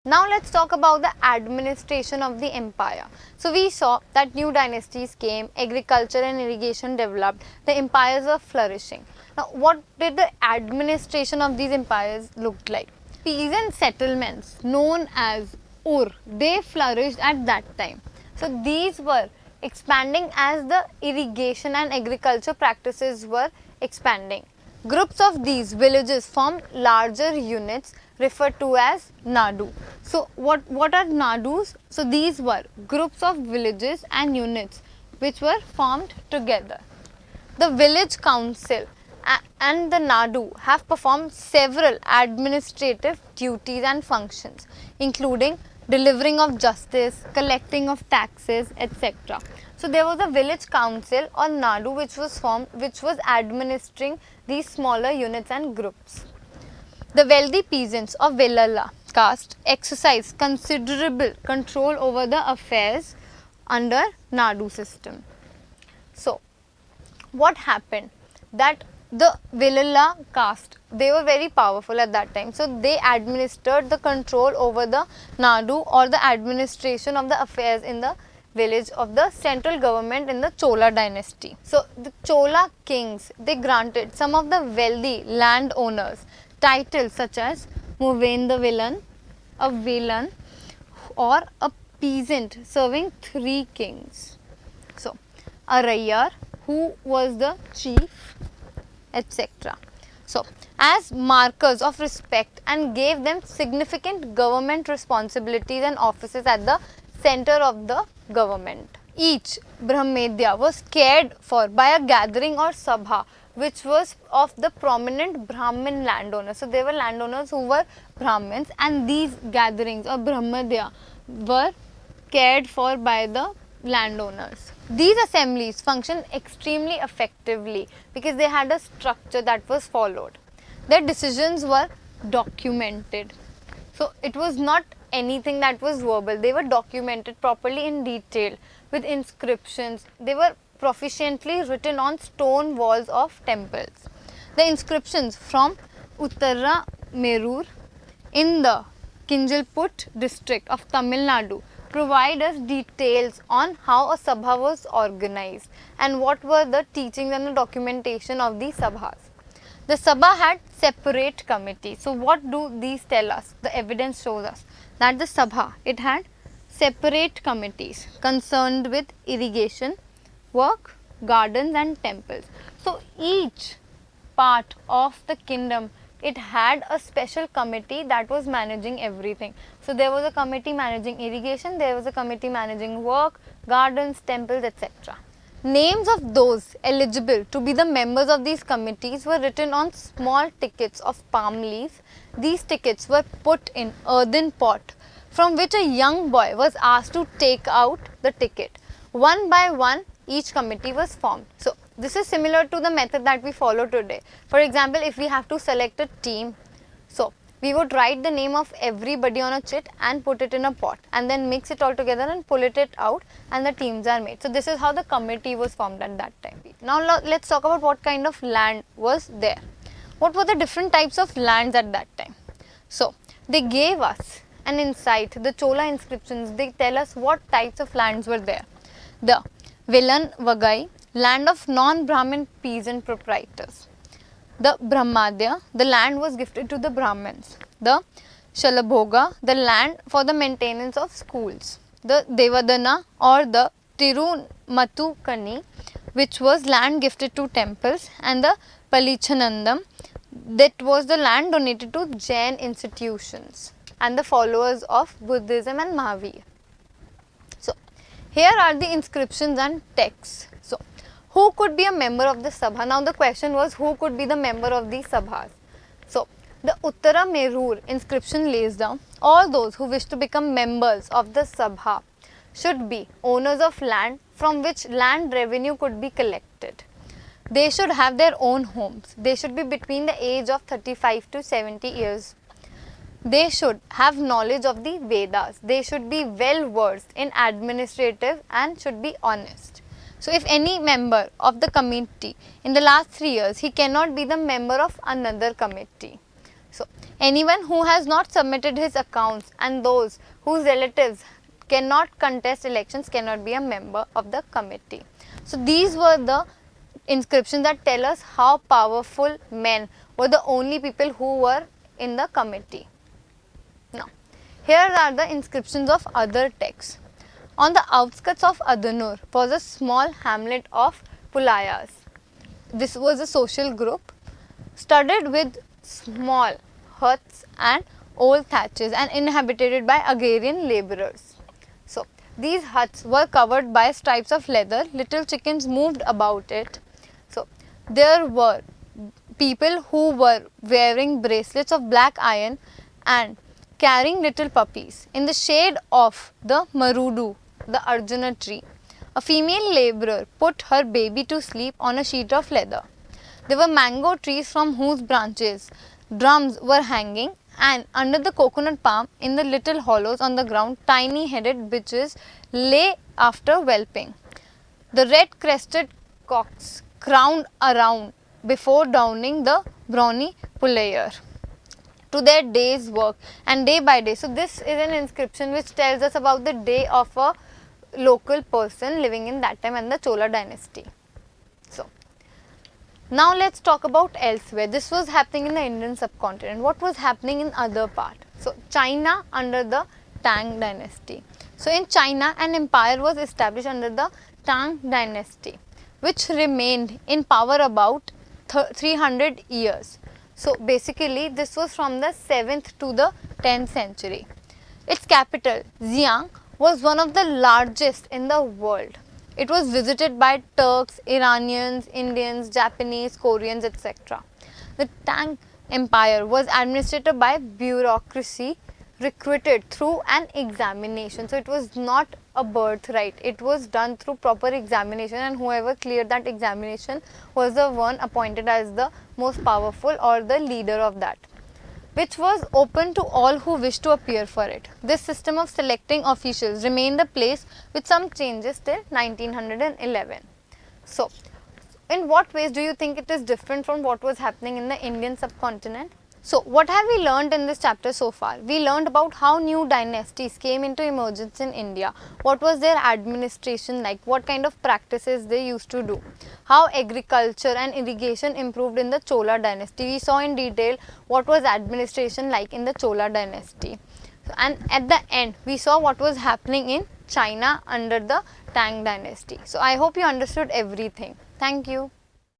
Now let's talk about the administration of the empire. So we saw that new dynasties came, agriculture and irrigation developed, the empires were flourishing. Now what did the administration of these empires look like? Peasant settlements known as they flourished at that time. So these were expanding as the irrigation and agriculture practices were expanding. Groups of these villages formed larger units referred to as Nadu. So what are Nadus? So these were groups of villages and units which were formed together. The village council and the Nadu have performed several administrative duties and functions, including delivering of justice, collecting of taxes, etc. So there was a village council or Nadu which was formed, which was administering these smaller units and groups. The wealthy peasants of Velala caste exercised considerable control over the affairs under Nadu system. So what happened? That the Velala caste, they were very powerful at that time. So they administered the control over the Nadu or the administration of the affairs in the village of the central government in the Chola dynasty. So the Chola kings, they granted some of the wealthy landowners titles such as Muvendavilan, a Velan, or a peasant serving 3 kings. So a Rayar, who was the chief, etc. So as markers of respect and gave them significant government responsibilities and offices at the center of the government. Each Brahmedya was cared for by a gathering or sabha which was of the prominent Brahmin landowners. So there were landowners who were Brahmins, and these gatherings or Brahmadya were cared for by the landowners. These assemblies functioned extremely effectively because they had a structure that was followed. Their decisions were documented. So it was not anything that was verbal. They were documented properly in detail with inscriptions. They were proficiently written on stone walls of temples. The inscriptions from Uttara Merur in the Kinjalput district of Tamil Nadu provide us details on how a sabha was organized and what were the teachings and the documentation of these sabhas. The sabha had separate committees. So what do these tell us? The evidence shows us that the sabha, it had separate committees concerned with irrigation, work, gardens and temples. So each part of the kingdom, it had a special committee that was managing everything. So there was a committee managing irrigation, there was a committee managing work, gardens, temples, etc. Names of those eligible to be the members of these committees were written on small tickets of palm leaves. These tickets were put in earthen pot from which a young boy was asked to take out the ticket. One by one, each committee was formed. So this is similar to the method that we follow today. For example, if we have to select a team, so we would write the name of everybody on a chit and put it in a pot and then mix it all together and pull it out, and the teams are made. So this is how the committee was formed at that time. Now let's talk about what kind of land was there. What were the different types of lands at that time? So they gave us an insight. The Chola inscriptions, they tell us what types of lands were there. The Velan Vagai, land of non-Brahmin peasant proprietors. The Brahmadya, the land was gifted to the Brahmins. The Shalabhoga, the land for the maintenance of schools. The Devadana or the Tirumatukani, which was land gifted to temples. And the Palichanandam, that was the land donated to Jain institutions and the followers of Buddhism and Mahavir. So here are the inscriptions and texts. So who could be a member of the sabha? Now the question was, who could be the member of these sabhas? So the Uttara Merur inscription lays down, all those who wish to become members of the sabha should be owners of land from which land revenue could be collected. They should have their own homes. They should be between the age of 35 to 70 years. They should have knowledge of the Vedas. They should be well versed in administrative and should be honest. So if any member of the committee in the last 3 years, he cannot be the member of another committee. So Anyone who has not submitted his accounts and those whose relatives cannot contest elections cannot be a member of the committee. So these were the inscriptions that tell us how powerful men were the only people who were in the committee. Now, here are the inscriptions of other texts. On the outskirts of Adanur was a small hamlet of Pulayas. This was a social group studded with small huts and old thatches and inhabited by agrarian labourers. So, these huts were covered by stripes of leather, little chickens moved about it. So, there were people who were wearing bracelets of black iron and carrying little puppies. In the shade of the marudu, the Arjuna tree, a female labourer put her baby to sleep on a sheet of leather. There were mango trees from whose branches drums were hanging, and under the coconut palm in the little hollows on the ground tiny headed bitches lay after whelping. The red crested cocks crowned around before downing the brawny pullayer to their day's work and day by day. So this is an inscription which tells us about the day of a local person living in that time and the Chola dynasty. So now let's talk about elsewhere. This was happening in the Indian subcontinent. What was happening in other part? So China under the Tang dynasty. So in China, an empire was established under the Tang dynasty, which remained in power about 300 years. So basically this was from the 7th to the 10th century. Its capital, Xi'an, was one of the largest in the world. It was visited by Turks, Iranians, Indians, Japanese, Koreans, etc. The Tang Empire was administered by bureaucracy recruited through an examination. So it was not a birthright. It was done through proper examination, and whoever cleared that examination was the one appointed as the most powerful or the leader of that, which was open to all who wished to appear for it. This system of selecting officials remained the place with some changes till 1911. So, in what ways do you think it is different from what was happening in the Indian subcontinent? So, what have we learned in this chapter so far? We learned about how new dynasties came into emergence in India, what was their administration like, what kind of practices they used to do, how agriculture and irrigation improved in the Chola dynasty. We saw in detail what was administration like in the Chola dynasty. And at the end, we saw what was happening in China under the Tang dynasty. So, I hope you understood everything. Thank you.